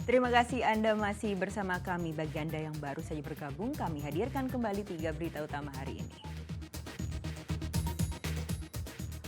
Terima kasih Anda masih bersama kami. Bagi Anda yang baru saja bergabung, kami hadirkan kembali 3 berita utama hari ini.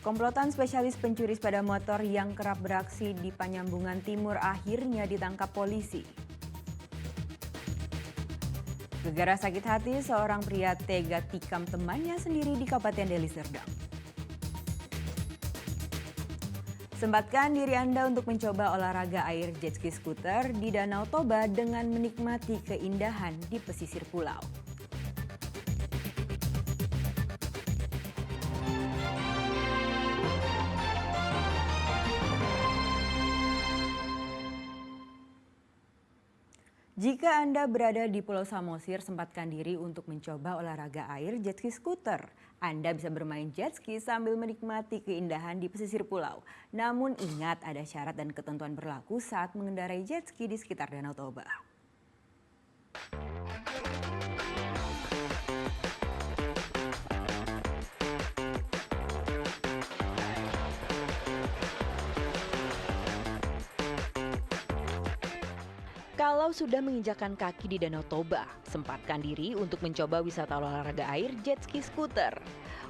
Komplotan spesialis pencuri sepeda motor yang kerap beraksi di Penyambungan Timur akhirnya ditangkap polisi. Gegara sakit hati, seorang pria tega tikam temannya sendiri di Kabupaten Deli Serdang. Sempatkan diri Anda untuk mencoba olahraga air jet ski skuter di Danau Toba dengan menikmati keindahan di pesisir pulau. Jika Anda berada di Pulau Samosir, sempatkan diri untuk mencoba olahraga air jet ski skuter. Anda bisa bermain jet ski sambil menikmati keindahan di pesisir pulau. Namun ingat, ada syarat dan ketentuan berlaku saat mengendarai jet ski di sekitar Danau Toba. Kalau sudah menginjakan kaki di Danau Toba, sempatkan diri untuk mencoba wisata olahraga air jet ski skuter.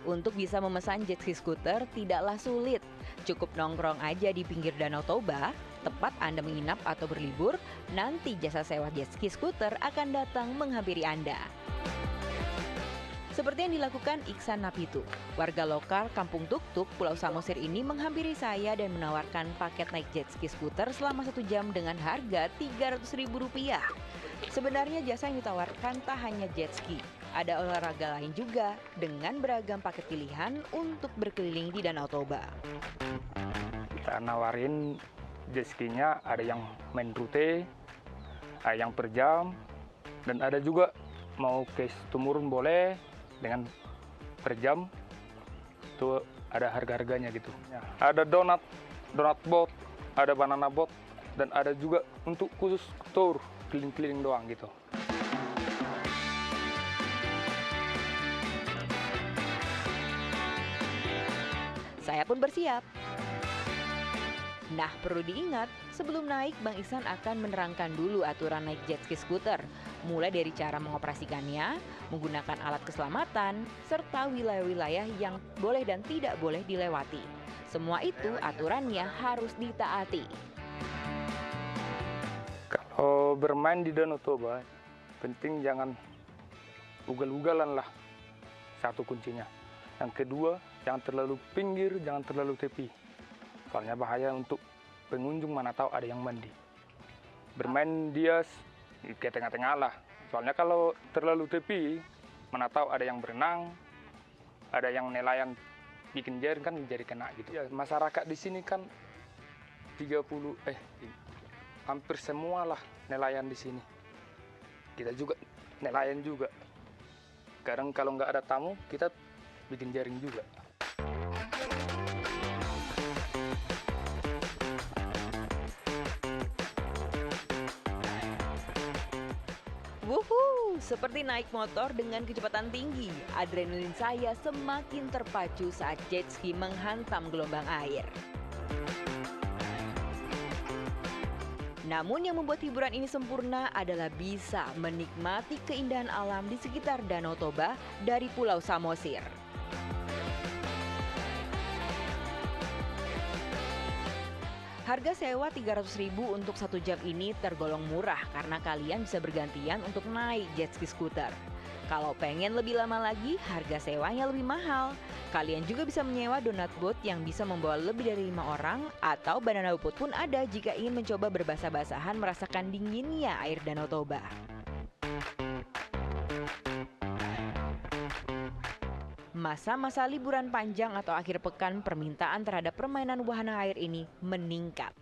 Untuk bisa memesan jet ski skuter tidaklah sulit. Cukup nongkrong aja di pinggir Danau Toba, tepat Anda menginap atau berlibur, nanti jasa sewa jet ski skuter akan datang menghampiri Anda. Seperti yang dilakukan Iksan Napitu, warga lokal Kampung Tuk-Tuk, Pulau Samosir ini menghampiri saya dan menawarkan paket naik jet ski skuter selama 1 jam dengan harga Rp300.000. Sebenarnya jasa yang ditawarkan tak hanya jet ski, ada olahraga lain juga dengan beragam paket pilihan untuk berkeliling di Danau Toba. Kita nawarin jet skinya, ada yang main rute, ada yang per jam, dan ada juga mau ke Tumurun boleh, dengan per jam itu ada harga-harganya gitu. Ada donat boat, ada banana boat, dan ada juga untuk khusus tour keliling-keliling doang gitu. Saya pun bersiap. Nah, perlu diingat, sebelum naik Bang Iksan akan menerangkan dulu aturan naik jet ski skuter, mulai dari cara mengoperasikannya, menggunakan alat keselamatan, serta wilayah-wilayah yang boleh dan tidak boleh dilewati. Semua itu aturannya harus ditaati. Kalau bermain di Danau Toba, penting jangan ugal-ugalan lah, satu kuncinya. Yang kedua, jangan terlalu pinggir, jangan terlalu tepi. Soalnya bahaya untuk pengunjung, mana tahu ada yang mandi. Bermain dia ke tengah-tengah lah. Soalnya kalau terlalu tepi, mana tahu ada yang berenang, ada yang nelayan bikin jaring kan jadi kena gitu. Ya, masyarakat di sini kan hampir semua lah nelayan di sini. Kita juga nelayan juga. Kadang kalau nggak ada tamu, kita bikin jaring juga. Wuhu, seperti naik motor dengan kecepatan tinggi. Adrenalin saya semakin terpacu saat jet ski menghantam gelombang air. Namun yang membuat hiburan ini sempurna adalah bisa menikmati keindahan alam di sekitar Danau Toba dari Pulau Samosir. Harga sewa Rp300.000 untuk 1 jam ini tergolong murah karena kalian bisa bergantian untuk naik jet ski skuter. Kalau pengen lebih lama lagi, harga sewanya lebih mahal. Kalian juga bisa menyewa donat boat yang bisa membawa lebih dari 5 orang, atau banana boat pun ada jika ingin mencoba berbasah-basahan merasakan dinginnya air Danau Toba. Masa-masa liburan panjang atau akhir pekan, permintaan terhadap permainan wahana air ini meningkat.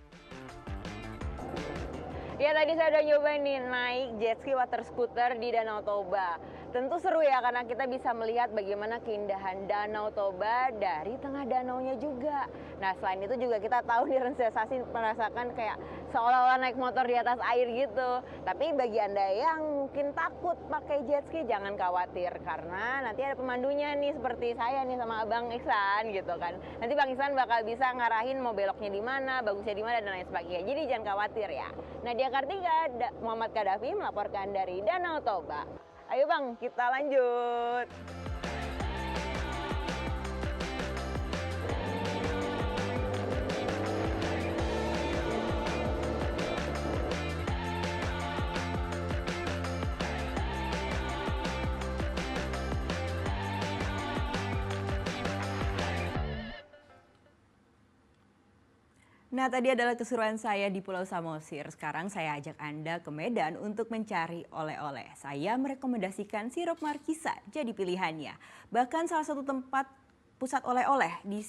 Ya, tadi saya udah nyobain nih naik jet ski water scooter di Danau Toba. Tentu seru ya karena kita bisa melihat bagaimana keindahan Danau Toba dari tengah danaunya juga. Nah selain itu juga kita tahu di sensasi merasakan kayak seolah-olah naik motor di atas air gitu. Tapi bagi Anda yang mungkin takut pakai jet ski jangan khawatir karena nanti ada pemandunya nih seperti saya nih sama Abang Iksan gitu kan. Nanti Bang Iksan bakal bisa ngarahin mau beloknya di mana, bagusnya di mana dan lain sebagainya. Jadi jangan khawatir ya. Nadia Kartika, Muhammad Kadafi melaporkan dari Danau Toba. Ayo Bang, kita lanjut. Nah, tadi adalah keseruan saya di Pulau Samosir. Sekarang saya ajak Anda ke Medan untuk mencari oleh-oleh. Saya merekomendasikan sirup markisa jadi pilihannya. Bahkan salah satu tempat pusat oleh-oleh di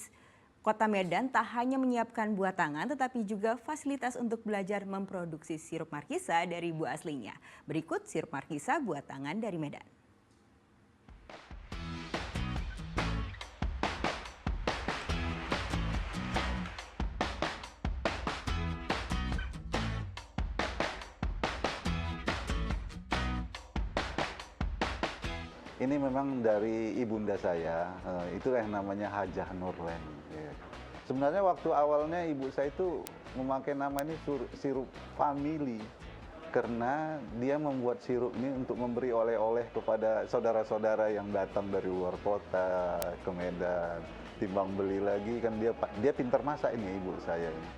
Kota Medan tak hanya menyiapkan buah tangan tetapi juga fasilitas untuk belajar memproduksi sirup markisa dari buah aslinya. Berikut sirup markisa buah tangan dari Medan. Ini memang dari ibunda saya, itulah yang namanya Hajah Nurlen. Sebenarnya waktu awalnya ibu saya itu memakai nama ini sirup family, karena dia membuat sirup ini untuk memberi oleh-oleh kepada saudara-saudara yang datang dari luar kota ke Medan. Timbang beli lagi kan dia pintar masak ini ibu saya ini.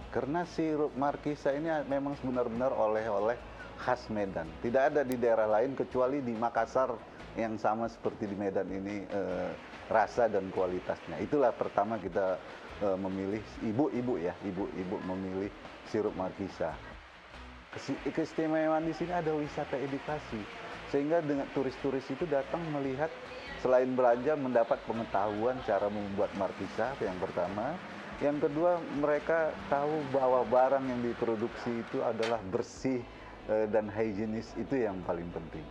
Karena sirup markisa ini memang benar-benar oleh-oleh khas Medan. Tidak ada di daerah lain kecuali di Makassar yang sama seperti di Medan ini rasa dan kualitasnya. Itulah pertama kita memilih ibu-ibu memilih sirup markisa. Keistimewaan di sini ada wisata edukasi. Sehingga dengan turis-turis itu datang melihat selain belanja mendapat pengetahuan cara membuat markisa yang pertama. Yang kedua, mereka tahu bahwa barang yang diproduksi itu adalah bersih dan higienis, itu yang paling penting.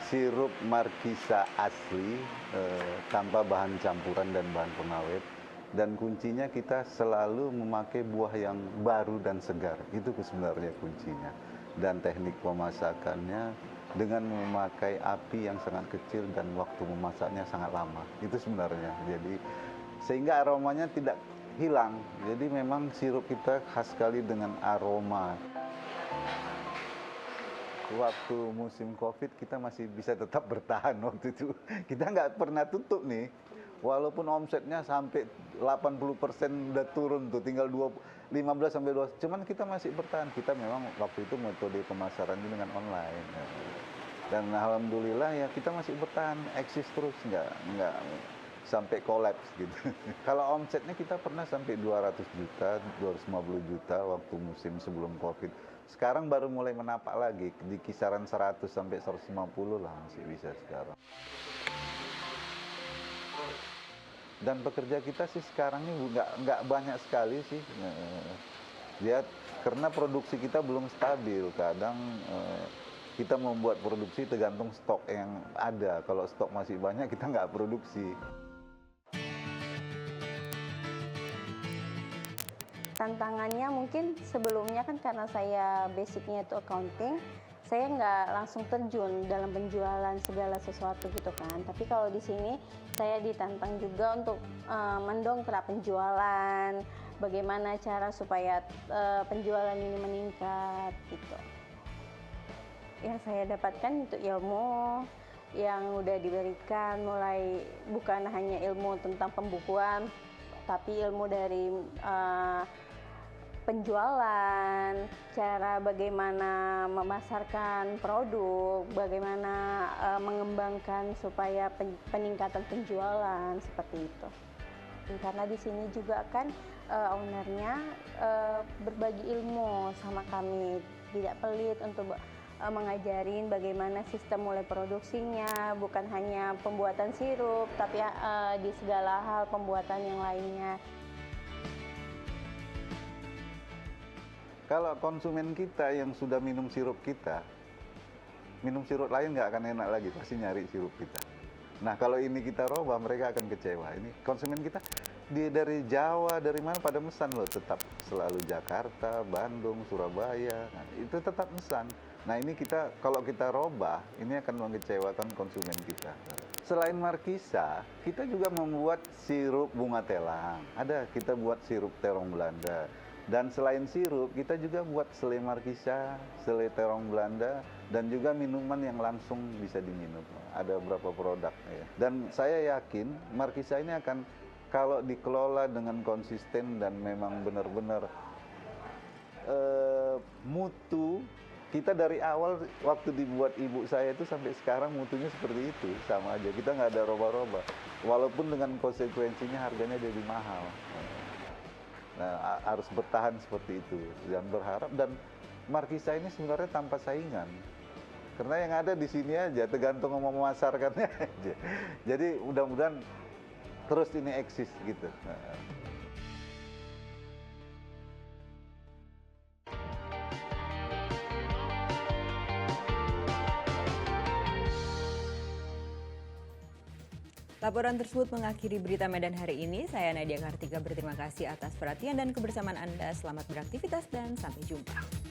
Sirup markisa asli tanpa bahan campuran dan bahan pengawet, dan kuncinya kita selalu memakai buah yang baru dan segar. Itu sebenarnya kuncinya. Dan teknik pemasakannya dengan memakai api yang sangat kecil dan waktu memasaknya sangat lama. Itu sebenarnya. Jadi sehingga aromanya tidak hilang. Jadi memang sirup kita khas sekali dengan aroma. Waktu musim Covid kita masih bisa tetap bertahan waktu itu. Kita nggak pernah tutup nih. Walaupun omsetnya sampai 80% udah turun tuh, tinggal 15 sampai 20. Cuman kita masih bertahan. Kita memang waktu itu metode pemasaran dengan online. Dan alhamdulillah ya kita masih bertahan, eksis terus, nggak sampai kolaps gitu. Kalau omsetnya kita pernah sampai 200 juta, 250 juta waktu musim sebelum Covid. Sekarang baru mulai menapak lagi di kisaran 100 sampai 150 lah masih bisa sekarang. Dan pekerja kita sih sekarang ini nggak banyak sekali sih. Dia karena produksi kita belum stabil, kadang kita membuat produksi tergantung stok yang ada. Kalau stok masih banyak kita nggak produksi. Tantangannya mungkin sebelumnya kan karena saya basicnya itu accounting, saya nggak langsung terjun dalam penjualan segala sesuatu gitu kan. Tapi kalau di sini saya ditantang juga untuk mendongkrak penjualan, bagaimana cara supaya penjualan ini meningkat gitu. Yang saya dapatkan itu ilmu yang udah diberikan, mulai bukan hanya ilmu tentang pembukuan, tapi ilmu dari penjualan, cara bagaimana memasarkan produk, bagaimana mengembangkan supaya peningkatan penjualan seperti itu. Karena di sini juga kan ownernya berbagi ilmu sama kami, tidak pelit untuk mengajarin bagaimana sistem mulai produksinya, bukan hanya pembuatan sirup, tapi di segala hal pembuatan yang lainnya. Kalau konsumen kita yang sudah minum sirup kita, minum sirup lain nggak akan enak lagi, pasti nyari sirup kita. Nah kalau ini kita robah, mereka akan kecewa. Ini konsumen kita dari Jawa, dari mana pada mesan loh, tetap selalu Jakarta, Bandung, Surabaya, nah, itu tetap mesan. Nah ini kita, kalau kita robah, ini akan mengecewakan konsumen kita. Selain Markisa, kita juga membuat sirup bunga telang. Ada, kita buat sirup terong Belanda. Dan selain sirup, kita juga buat selai Markisa, selai terong Belanda, dan juga minuman yang langsung bisa diminum. Ada beberapa produk ya. Dan saya yakin Markisa ini akan, kalau dikelola dengan konsisten dan memang benar-benar mutu, kita dari awal waktu dibuat ibu saya itu sampai sekarang mutunya seperti itu, sama aja. Kita nggak ada roba-roba. Walaupun dengan konsekuensinya harganya jadi mahal. Nah, harus bertahan seperti itu dan berharap, dan Markisa ini sebenarnya tanpa saingan. Karena yang ada di sini aja, tergantung mau memasarkannya aja. Jadi mudah-mudahan terus ini eksis gitu. Laporan tersebut mengakhiri berita Medan hari ini. Saya Nadia Kartika berterima kasih atas perhatian dan kebersamaan Anda. Selamat beraktivitas dan sampai jumpa.